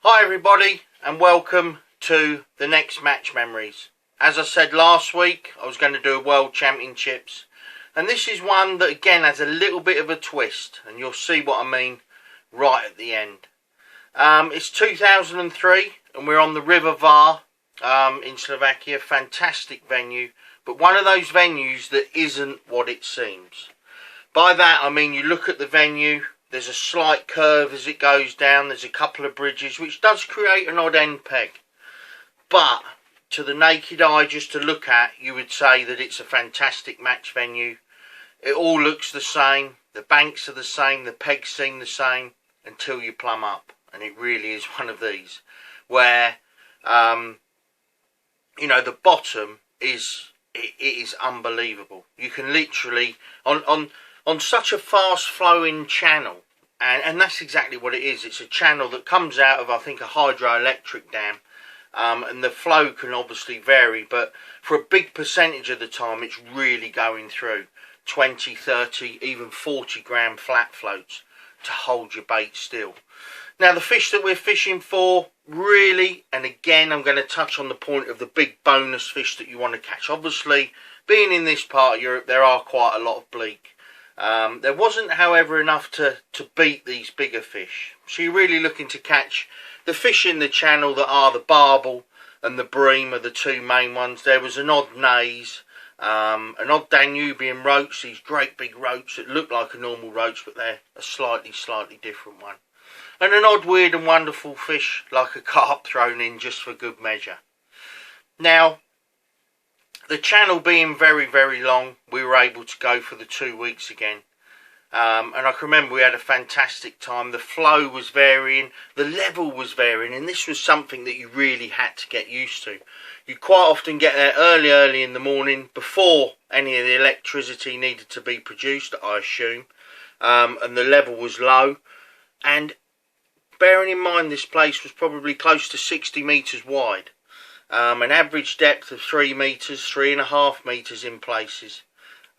Hi everybody and welcome to the next match memories. As I said last week, I was going to do a World Championships, and this is one that again has a little bit of a twist, and you'll see what I mean right at the end. It's 2003 and we're on the River Váh in Slovakia. Fantastic venue, but one of those venues that isn't what it seems. By that I mean you look at the venue, there's a slight curve as it goes down, there's a couple of bridges which does create an odd end peg, but to the naked eye, just to look at, you would say that it's a fantastic match venue. It all looks the same, the banks are the same, the pegs seem the same until you plumb up, and it really is one of these where the bottom is it is unbelievable. You can literally on such a fast flowing channel, and that's exactly what it is. It's a channel that comes out of, I think, a hydroelectric dam, and the flow can obviously vary, but for a big percentage of the time it's really going through 20, 30, even 40 gram flat floats to hold your bait still. Now the fish that we're fishing for, really, and again I'm going to touch on the point of the big bonus fish that you want to catch. Obviously, being in this part of Europe, there are quite a lot of bleak. There wasn't, however, enough to beat these bigger fish. So you're really looking to catch the fish in the channel that are the barbel and the bream are the two main ones. There was an odd naze, an odd Danubian roach, these great big roach that look like a normal roach, but they're a slightly different one. And an odd, weird and wonderful fish like a carp thrown in just for good measure. Now, the channel being very long, we were able to go for the 2 weeks again. And I can remember we had a fantastic time. The flow was varying, the level was varying, and this was something that you really had to get used to. You quite often get there early in the morning before any of the electricity needed to be produced, I assume, and the level was low. And bearing in mind this place was probably close to 60 metres wide. An average depth of 3 metres, 3.5 metres in places.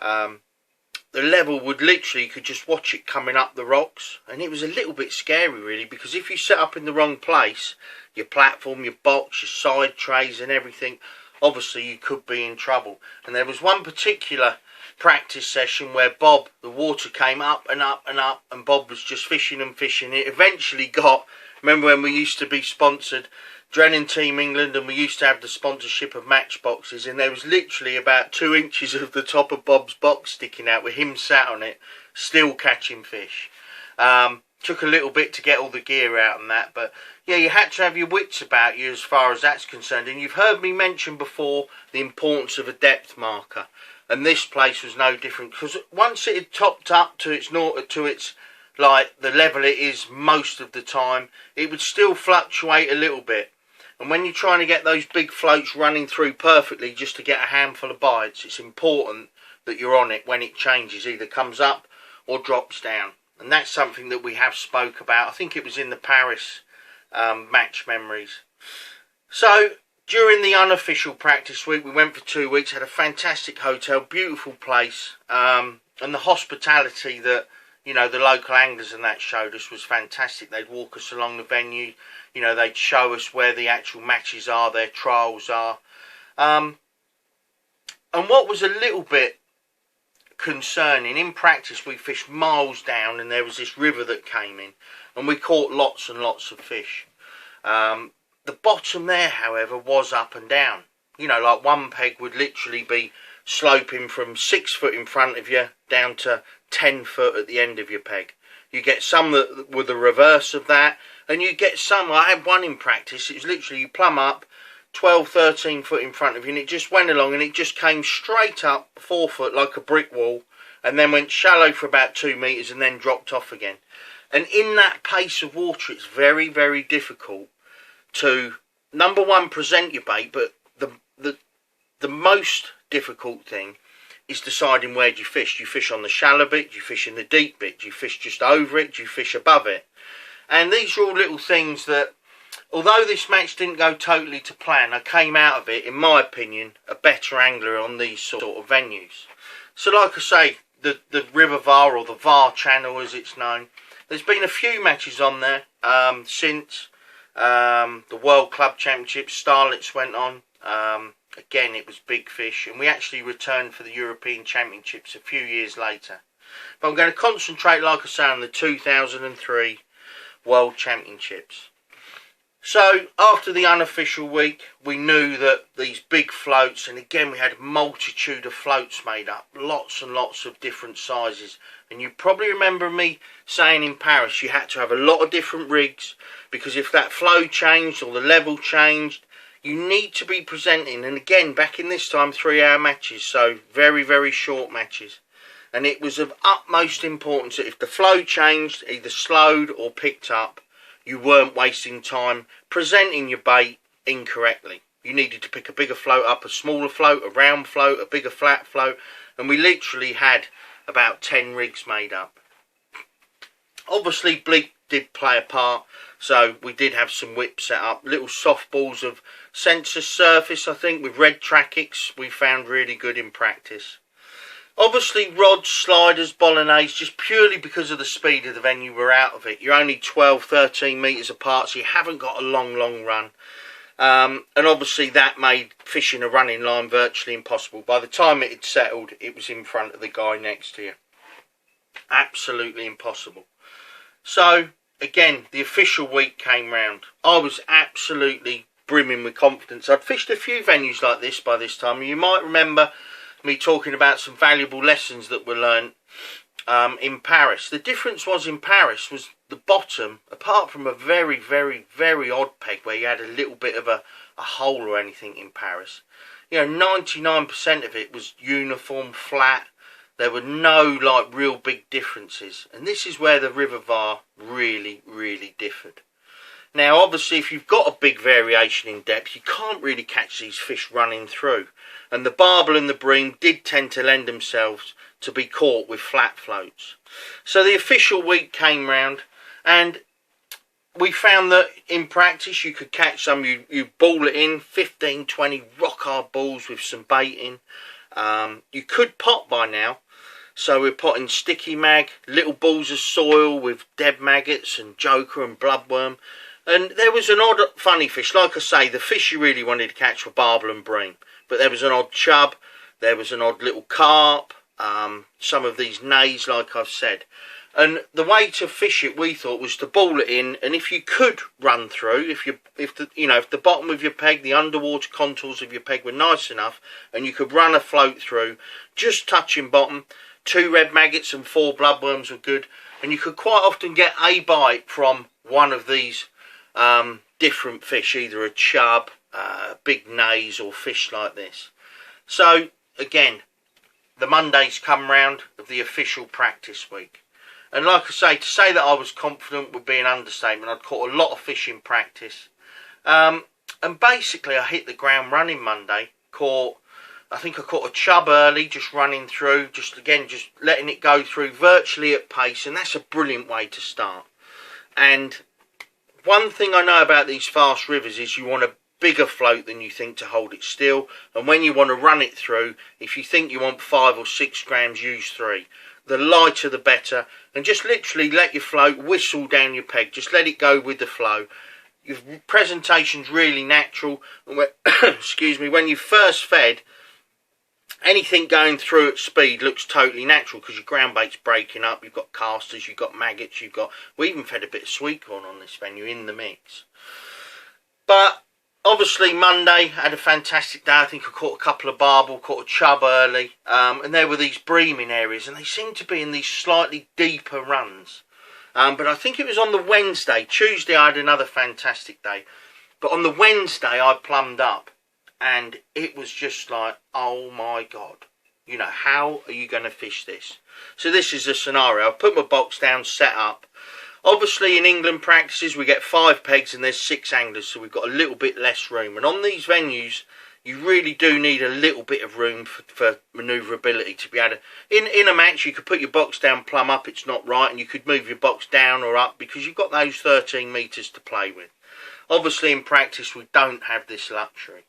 The level would literally, you could just watch it coming up the rocks, and it was a little bit scary really, because if you set up in the wrong place, your platform, your box, your side trays and everything, obviously you could be in trouble. And there was one particular practice session where Bob, the water came up and up and up, and Bob was just fishing and fishing. It eventually got, remember when we used to be sponsored, Drennan Team England, and we used to have the sponsorship of matchboxes, and there was literally about 2 inches of the top of Bob's box sticking out with him sat on it, still catching fish. Took a little bit to get all the gear out and that, but yeah, you had to have your wits about you as far as that's concerned. And you've heard me mention before the importance of a depth marker, and this place was no different, because once it had topped up to its like the level it is most of the time, it would still fluctuate a little bit. And when you're trying to get those big floats running through perfectly just to get a handful of bites, it's important that you're on it when it changes, either comes up or drops down. And that's something that we have spoke about. I think it was in the Paris match memories. So during the unofficial practice week, we went for 2 weeks, had a fantastic hotel, beautiful place, and the hospitality that the local anglers and that showed us was fantastic. They'd walk us along the venue, they'd show us where the actual matches are, their trials are. And what was a little bit concerning, in practice we fished miles down, and there was this river that came in, and we caught lots and lots of fish. The bottom there, however, was up and down. Like one peg would literally be sloping from 6 foot in front of you down to 10 foot at the end of your peg. You get some that were the reverse of that, and you get some, I had one in practice, it was literally you plumb up 12, 13 foot in front of you, and it just went along and it just came straight up 4 foot like a brick wall, and then went shallow for about 2 metres and then dropped off again. And in that pace of water, it's very difficult to, number one, present your bait, but the most difficult thing is deciding where do you fish. Do you fish on the shallow bit? Do you fish in the deep bit? Do you fish just over it? Do you fish above it? And these are all little things that, although this match didn't go totally to plan, I came out of it, in my opinion, a better angler on these sort of venues. So like I say, the River Váh, or the Váh channel as it's known, there's been a few matches on there since. The World Club Championships, Starlets went on. Again, it was big fish, and we actually returned for the European Championships a few years later. But I'm going to concentrate, like I say, on the 2003 World Championships. So, after the unofficial week, we knew that these big floats, and again we had a multitude of floats made up, lots and lots of different sizes. And you probably remember me saying in Paris you had to have a lot of different rigs, because if that flow changed or the level changed, you need to be presenting, and again, back in this time, 3-hour matches, so very, very short matches. And it was of utmost importance that if the flow changed, either slowed or picked up, you weren't wasting time presenting your bait incorrectly. You needed to pick a bigger float up, a smaller float, a round float, a bigger flat float, and we literally had about 10 rigs made up. Obviously, bleak did play a part, so we did have some whips set up, little soft balls of sensor surface, I think, with red Trackix we found really good in practice. Obviously, rods, sliders, bolognese, just purely because of the speed of the venue, we're out of it. You're only 12, 13 metres apart, so you haven't got a long run. And obviously that made fishing a running line virtually impossible. By the time it had settled, it was in front of the guy next to you. Absolutely impossible. So, again, the official week came round. I was absolutely brimming with confidence. I'd fished a few venues like this by this time. You might remember me talking about some valuable lessons that were learned in Paris. The difference was in Paris was the bottom, apart from a very, very, very odd peg where you had a little bit of a hole or anything in Paris, 99% of it was uniform, flat. There were no real big differences, and this is where the River Váh really, really differed. Now, obviously, if you've got a big variation in depth, you can't really catch these fish running through. And the barbel and the bream did tend to lend themselves to be caught with flat floats. So the official week came round, and we found that in practice you could catch some, you ball it in, 15, 20 rock hard balls with some bait in. You could pot by now. So we're potting sticky mag, little balls of soil with dead maggots and joker and bloodworm. And there was an odd funny fish. Like I say, the fish you really wanted to catch were barbel and bream. But there was an odd chub, there was an odd little carp, some of these nays, like I've said. And the way to fish it, we thought, was to ball it in, and if you could run through, if the bottom of your peg, the underwater contours of your peg were nice enough, and you could run a float through, just touching bottom, 2 red maggots and 4 bloodworms were good, and you could quite often get a bite from one of these different fish, either a chub, big nays, or fish like this. So again, the Mondays come round of the official practice week, and like I say, to say that I was confident would be an understatement. I'd caught a lot of fish in practice, and basically I hit the ground running Monday. I think I caught a chub early, just running through, just letting it go through virtually at pace, and that's a brilliant way to start. And one thing I know about these fast rivers is you want a bigger float than you think to hold it still, and when you want to run it through, if you think you want 5 or 6 grams, use 3. The lighter the better, and just literally let your float whistle down your peg, just let it go with the flow. Your presentation's really natural, and when, excuse me, when you first fed, anything going through at speed looks totally natural because your ground bait's breaking up, you've got casters, you've got maggots, we even fed a bit of sweet corn on this venue in the mix. But obviously Monday had a fantastic day. I think I caught a couple of barbel, caught a chub early, and there were these breaming areas, and they seemed to be in these slightly deeper runs. But I think it was on the Wednesday. Tuesday I had another fantastic day, but on the Wednesday I plumbed up. And it was just like, oh my God, how are you going to fish this? So this is the scenario. I've put my box down, set up. Obviously in England practices we get 5 pegs and there's 6 anglers, so we've got a little bit less room. And on these venues you really do need a little bit of room for manoeuvrability to be able to... In a match you could put your box down plumb up, it's not right, and you could move your box down or up because you've got those 13 metres to play with. Obviously in practice we don't have this luxury.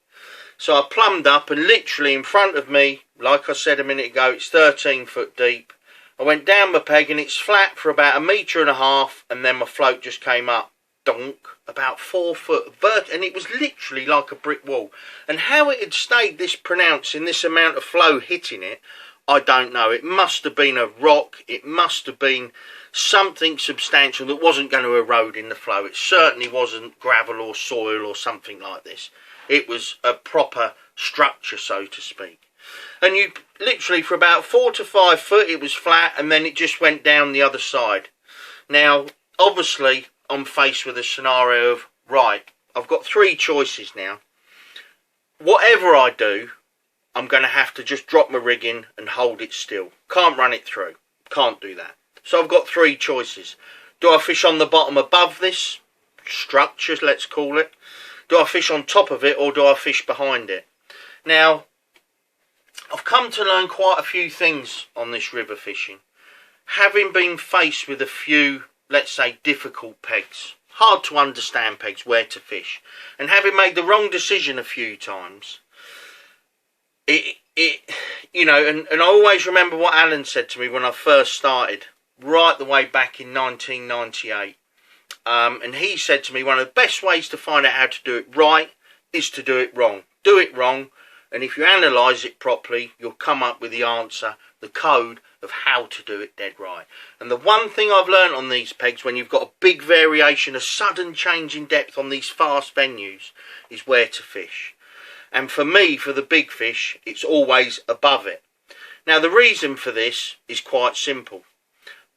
So I plumbed up, and literally in front of me, like I said a minute ago, it's 13 foot deep. I went down my peg and it's flat for about 1.5 meters, and then my float just came up donk, about 4 foot, and it was literally like a brick wall. And how it had stayed this pronounced in this amount of flow hitting it, I don't know. It must have been a rock. It must have been something substantial that wasn't going to erode in the flow. It certainly wasn't gravel or soil or something like this. It was a proper structure, so to speak. And you literally, for about 4 to 5 foot, it was flat, and then it just went down the other side. Now, obviously, I'm faced with a scenario of, right, I've got 3 choices now. Whatever I do, I'm going to have to just drop my rig in and hold it still. Can't run it through. Can't do that. So I've got 3 choices. Do I fish on the bottom above this structure, let's call it? Do I fish on top of it, or do I fish behind it? Now, I've come to learn quite a few things on this river fishing. Having been faced with a few, let's say, difficult pegs, hard to understand pegs, where to fish, and having made the wrong decision a few times, you know, and I always remember what Alan said to me when I first started, right the way back in 1998. And he said to me, one of the best ways to find out how to do it right is to do it wrong. Do it wrong, and if you analyse it properly, you'll come up with the answer, the code of how to do it dead right. And the one thing I've learned on these pegs, when you've got a big variation, a sudden change in depth on these fast venues, is where to fish. And for me, for the big fish, it's always above it. Now, the reason for this is quite simple.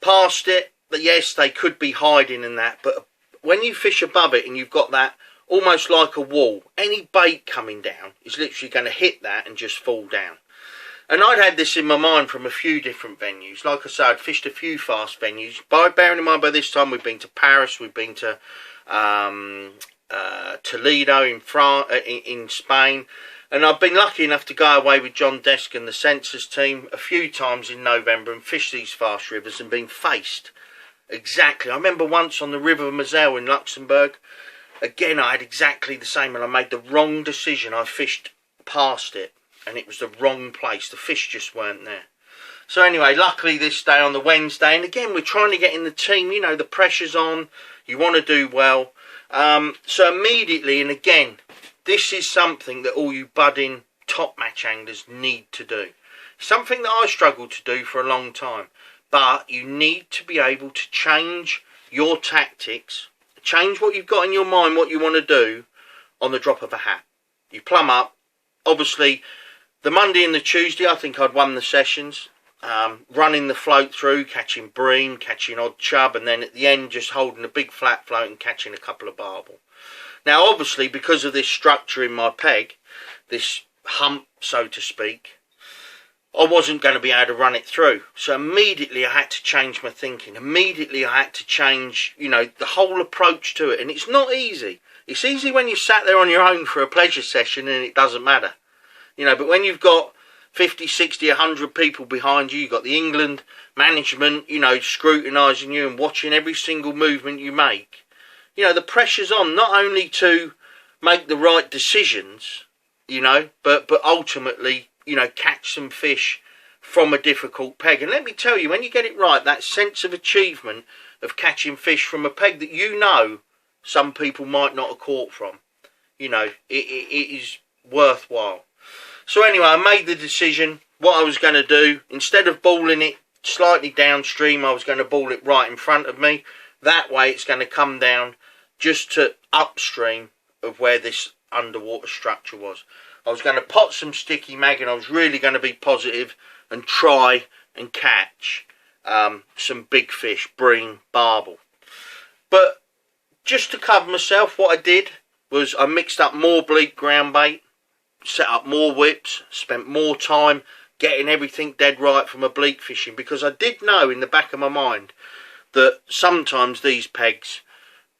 Past it, yes, they could be hiding in that, but when you fish above it and you've got that almost like a wall, any bait coming down is literally going to hit that and just fall down. And I'd had this in my mind from a few different venues. Like I said, I'd fished a few fast venues. Bearing in mind, by this time we've been to Paris, we've been to Toledo in Spain, and I've been lucky enough to go away with John Desk and the Sensors team a few times in November and fish these fast rivers and been faced exactly. I remember once on the River Váh in Luxembourg, again I had exactly the same, and I made the wrong decision. I fished past it and it was the wrong place. The fish just weren't there. So anyway, luckily this day on the Wednesday, and again we're trying to get in the team, you know, the pressure's on, you want to do well. So immediately, and again, this is something that all you budding top match anglers need to do. Something that I struggled to do for a long time. But you need to be able to change your tactics, change what you've got in your mind, what you want to do, on the drop of a hat. You plumb up. Obviously, the Monday and the Tuesday, I think I'd won the sessions. Running the float through, catching bream, catching odd chub, and then at the end just holding a big flat float and catching a couple of barbel. Now obviously, because of this structure in my peg, this hump so to speak, I wasn't going to be able to run it through. So immediately I had to change my thinking. Immediately I had to change, you know, the whole approach to it. And it's not easy. It's easy when you sat there on your own for a pleasure session and it doesn't matter. You know, but when you've got 50, 60, 100 people behind you, you've got the England management, you know, scrutinising you and watching every single movement you make. You know, the pressure's on not only to make the right decisions, you know, but ultimately, you know, catch some fish from a difficult peg. And let me tell you, when you get it right, that sense of achievement of catching fish from a peg that you know some people might not have caught from, you know, it is worthwhile. So anyway, I made the decision what I was going to do. Instead of balling it slightly downstream, I was going to ball it right in front of me. That way it's going to come down just to upstream of where this underwater structure was. I was going to pot some sticky mag, and I was really going to be positive and try and catch some big fish, bream, barbel. But just to cover myself, what I did was I mixed up more bleak ground bait, set up more whips, spent more time getting everything dead right from a bleak fishing, because I did know in the back of my mind that sometimes these pegs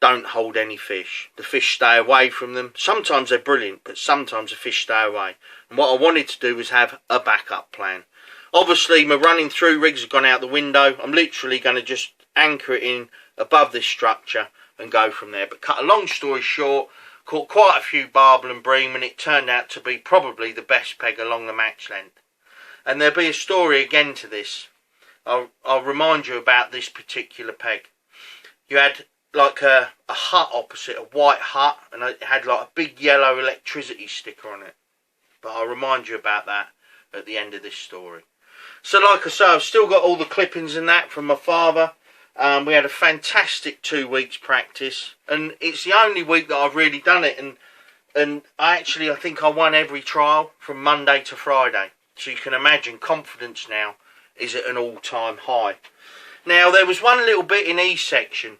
don't hold any fish. The fish stay away from them. Sometimes they're brilliant, but sometimes the fish stay away. And what I wanted to do was have a backup plan. Obviously, my running through rigs have gone out the window. I'm literally going to just anchor it in above this structure and go from there. But cut a long story short, caught quite a few barbel and bream, and it turned out to be probably the best peg along the match length. And there'll be a story again to this. I'll remind you about this particular peg. You had like a hut opposite, a white hut, and it had like a big yellow electricity sticker on it. But I'll remind you about that at the end of this story. So like I say, I've still got all the clippings and that from my father. We had a fantastic 2 weeks practice, and it's the only week that I've really done it, and I think I won every trial from Monday to Friday. So you can imagine confidence now is at an all-time high. Now there was one little bit in E section,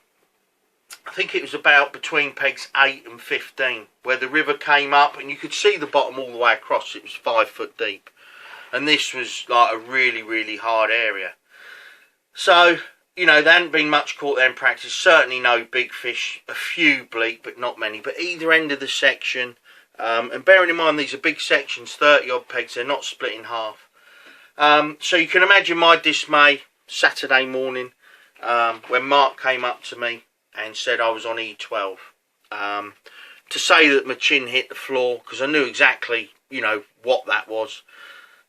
I think it was about between pegs 8 and 15, where the river came up and you could see the bottom all the way across. It was 5 foot deep, and this was like a really, really hard area. So, you know, there hadn't been much caught there in practice, certainly no big fish, a few bleak, but not many. But either end of the section, and bearing in mind these are big sections, 30 odd pegs, they're not split in half. So you can imagine my dismay Saturday morning when Mark came up to me and said I was on E12. To say that my chin hit the floor, because I knew exactly, you know, what that was.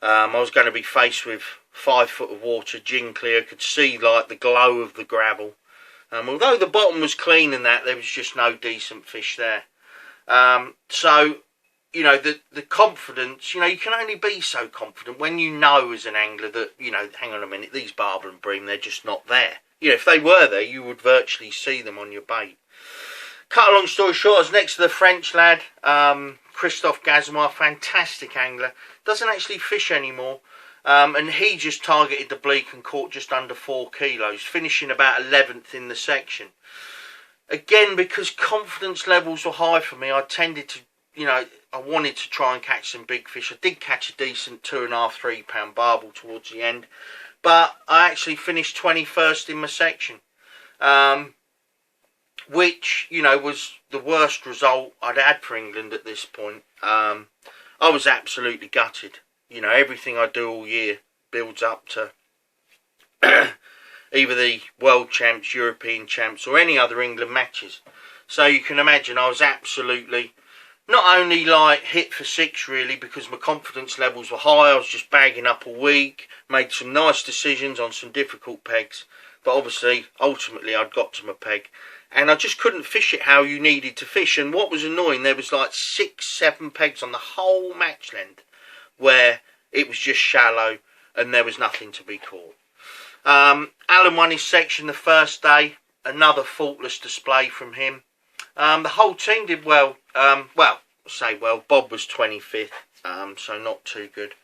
I was going to be faced with 5 foot of water, gin clear, could see like the glow of the gravel. Although the bottom was clean and that, there was just no decent fish there. So, you know, the confidence, you know, you can only be so confident when you know as an angler that, you know, hang on a minute, these barbel and bream, they're just not there. You know, if they were there, you would virtually see them on your bait. Cut a long story short, I was next to the French lad, Christophe Gazmoir, fantastic angler, doesn't actually fish anymore, and he just targeted the bleak and caught just under 4 kilos, finishing about 11th in the section. Again, because confidence levels were high for me, I tended to, you know, I wanted to try and catch some big fish. I did catch a decent 2.5, 3 pound barbel towards the end, but I actually finished 21st in my section, which, you know, was the worst result I'd had for England at this point. I was absolutely gutted. You know, everything I do all year builds up to either the World Champs, European Champs, or any other England matches. So you can imagine I was absolutely not only like hit for 6 really, because my confidence levels were high. I was just bagging up a week, made some nice decisions on some difficult pegs, but obviously ultimately I'd got to my peg and I just couldn't fish it how you needed to fish. And what was annoying, there was like 6, 7 pegs on the whole match length where it was just shallow and there was nothing to be caught. Alan won his section the first day, another faultless display from him. The whole team did well. Bob was 25th, so not too good.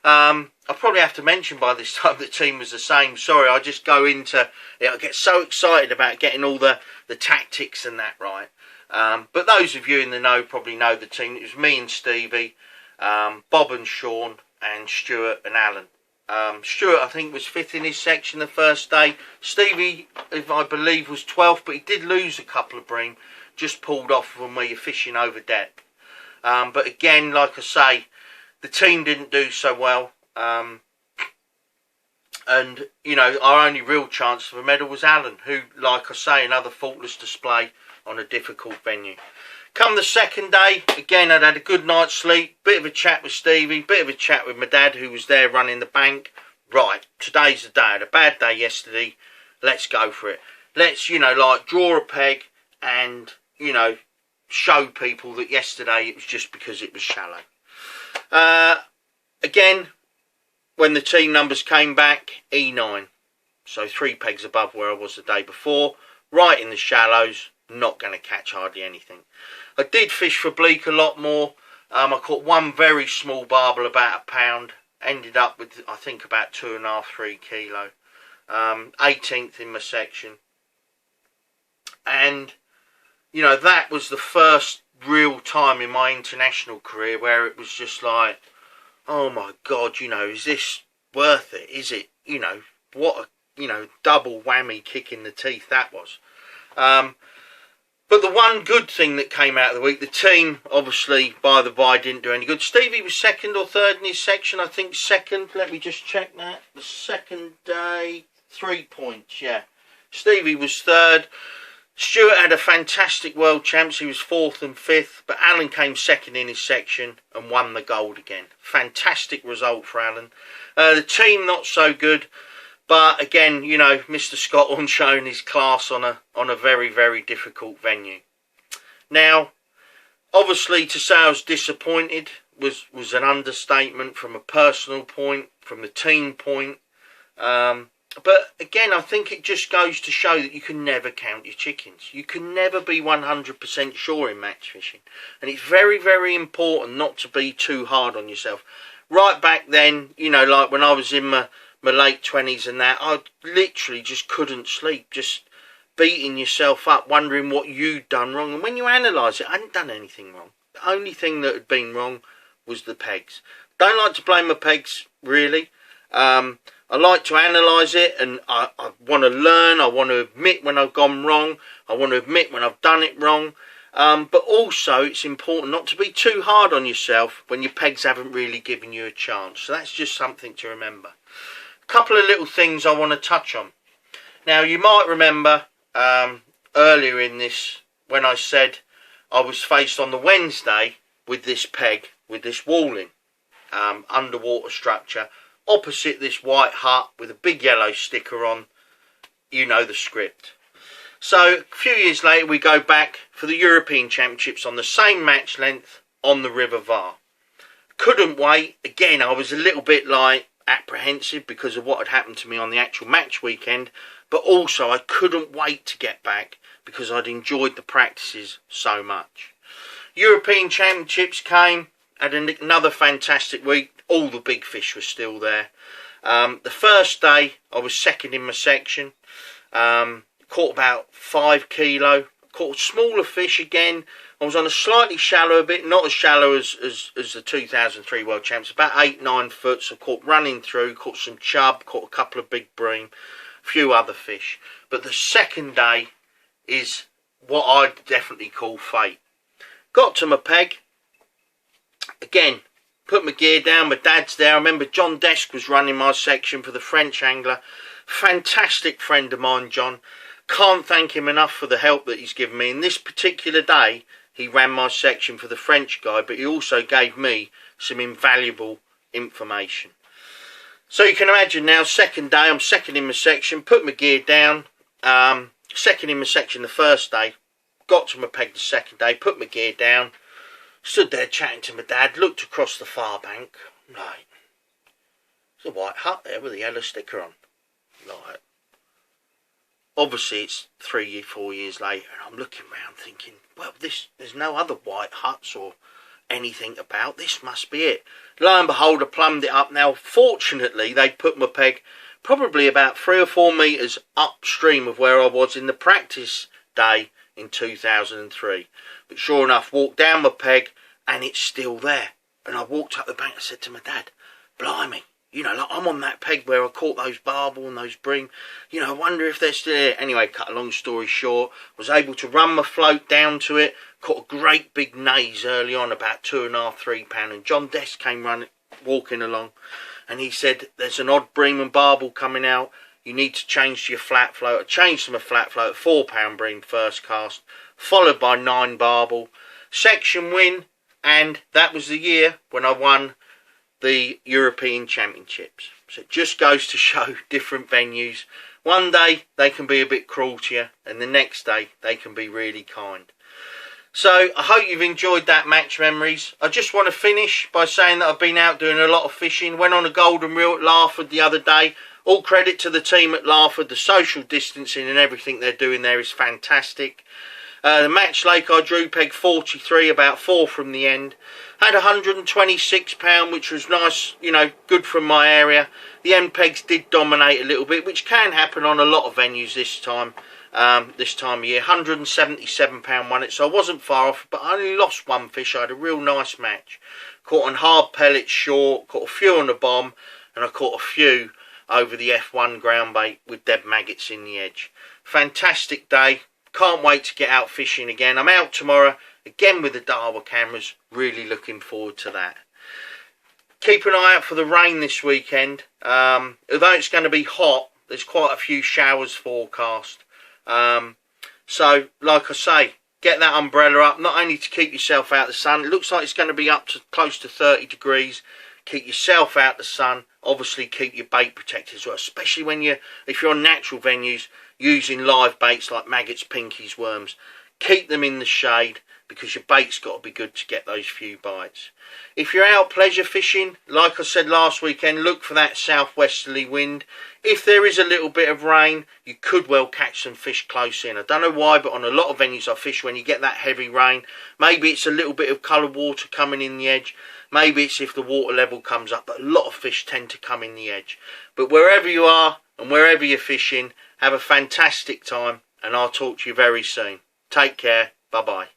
I'll probably have to mention by this time the team was the same. Sorry, I just go into it. I get so excited about getting all the tactics and that right. But those of you in the know probably know the team. It was me and Stevie, Bob and Sean, and Stuart and Alan. Stuart, I think, was 5th in his section the first day. Stevie, if I believe, was 12th, but he did lose a couple of bream. Just pulled off when where you're fishing over depth. But again, like I say, the team didn't do so well. And, you know, our only real chance of a medal was Alan, who, like I say, another faultless display on a difficult venue. Come the second day, again, I'd had a good night's sleep, bit of a chat with Stevie, bit of a chat with my dad, who was there running the bank. Right, today's the day. I had a bad day yesterday. Let's go for it. Let's, you know, like, draw a peg and, you know, show people that yesterday it was just because it was shallow. Again, when the team numbers came back, E9. So 3 pegs above where I was the day before. Right in the shallows, not going to catch hardly anything. I did fish for bleak a lot more. I caught one very small barbel, about a pound. Ended up with, I think, about 2.5, 3 kilo. 18th in my section. And, you know, that was the first real time in my international career where it was just like, oh my God, you know, is this worth it? Is it, you know, what a, you know, double whammy kick in the teeth that was. But the one good thing that came out of the week, the team, obviously, by the by, didn't do any good. Stevie was 2nd or 3rd in his section. I think 2nd. Let me just check that. The second day, 3 points, yeah. Stevie was 3rd. Stuart had a fantastic World Champs. He was 4th and 5th. But Alan came 2nd in his section and won the gold again. Fantastic result for Alan. The team, not so good. But again, you know, Mr. Scotland showing his class on a very, very difficult venue. Now, obviously, to say I was disappointed was an understatement from a personal point, from the team point. But again, I think it just goes to show that you can never count your chickens. You can never be 100% sure in match fishing. And it's very, very important not to be too hard on yourself. Right back then, you know, like when I was in my late 20s and that, I literally just couldn't sleep, just beating yourself up, wondering what you'd done wrong. And when you analyse it, I hadn't done anything wrong. The only thing that had been wrong was the pegs. Don't like to blame my pegs, really. I like to analyse it, and I want to learn. I want to admit when I've gone wrong. I want to admit when I've done it wrong. But also, it's important not to be too hard on yourself when your pegs haven't really given you a chance. So that's just something to remember. A couple of little things I want to touch on. Now, you might remember earlier in this when I said I was faced on the Wednesday with this peg, with this walling, underwater structure, opposite this white hut with a big yellow sticker on. You know the script. So a few years later we go back for the European Championships on the same match length on the River Váh. Couldn't wait. Again, I was a little bit like apprehensive because of what had happened to me on the actual match weekend, but also I couldn't wait to get back because I'd enjoyed the practices so much. European Championships came, had another fantastic week. All the big fish were still there. The first day I was second in my section, caught about 5 kilo, caught smaller fish again. I was on a slightly shallower bit, not as shallow as the 2003 World Champs, about 8-9 foot, so caught running through, caught some chub, caught a couple of big bream, a few other fish. But the second day is what I'd definitely call fate. Got to my peg, again, put my gear down, my dad's there. I remember John Desk was running my section for the French angler. Fantastic friend of mine, John. Can't thank him enough for the help that he's given me. And this particular day, he ran my section for the French guy, but he also gave me some invaluable information. So you can imagine now, second day, I'm second in my section, put my gear down. Second in my section the first day, got to my peg the second day, put my gear down. Stood there chatting to my dad, looked across the far bank, like, there's a white hut there with a yellow sticker on. Like, obviously it's 3-4 years later, and I'm looking around thinking, well, there's no other white huts or anything about, this must be it. Lo and behold, I plumbed it up. Now, fortunately, they put my peg probably about 3 or 4 metres upstream of where I was in the practice day in 2003. But sure enough, walked down my peg and it's still there. And I walked up the bank and said to my dad, blimey, you know, like I'm on that peg where I caught those barbel and those bream. You know, I wonder if they're still there. Anyway, cut a long story short, was able to run my float down to it, caught a great big naze early on, about 2.5–3 pound. And John Desk came walking along and he said, there's an odd bream and barbel coming out. You need to change to your flat float. I changed to my flat float, 4 pound bream first cast, followed by 9 barbel. Section win, and that was the year when I won the European Championships. So it just goes to show different venues. One day they can be a bit cruel to you, and the next day they can be really kind. So I hope you've enjoyed that match memories. I just want to finish by saying that I've been out doing a lot of fishing. Went on a golden reel at Larford the other day. All credit to the team at Larford. The social distancing and everything they're doing there is fantastic. The match lake I drew peg 43, about 4 from the end. Had 126 pound, which was nice, you know, good from my area. The end pegs did dominate a little bit, which can happen on a lot of venues this time of year. 177 pound won it, so I wasn't far off, but I only lost 1 fish. I had a real nice match. Caught on hard pellets short, caught a few on the bomb, and I caught a few over the F1 ground bait with dead maggots in the edge. Fantastic day. Can't wait to get out fishing again. I'm out tomorrow again with the Daiwa cameras. Really looking forward to that. Keep an eye out for the rain this weekend. Although it's going to be hot, there's quite a few showers forecast. So, like I say, get that umbrella up, not only to keep yourself out of the sun. It looks like it's going to be up to close to 30 degrees. Keep yourself out of the sun. obviously keep your bait protected as well, especially when if you're on natural venues using live baits like maggots, pinkies, worms. Keep them in the shade because your bait's got to be good to get those few bites. If you're out pleasure fishing, like I said last weekend, look for that southwesterly wind. If there is a little bit of rain, you could well catch some fish close in. I don't know why, but on a lot of venues I fish, when you get that heavy rain, maybe it's a little bit of coloured water coming in the edge, maybe it's if the water level comes up, but a lot of fish tend to come in the edge. But wherever you are and wherever you're fishing, have a fantastic time, and I'll talk to you very soon. Take care. Bye-bye.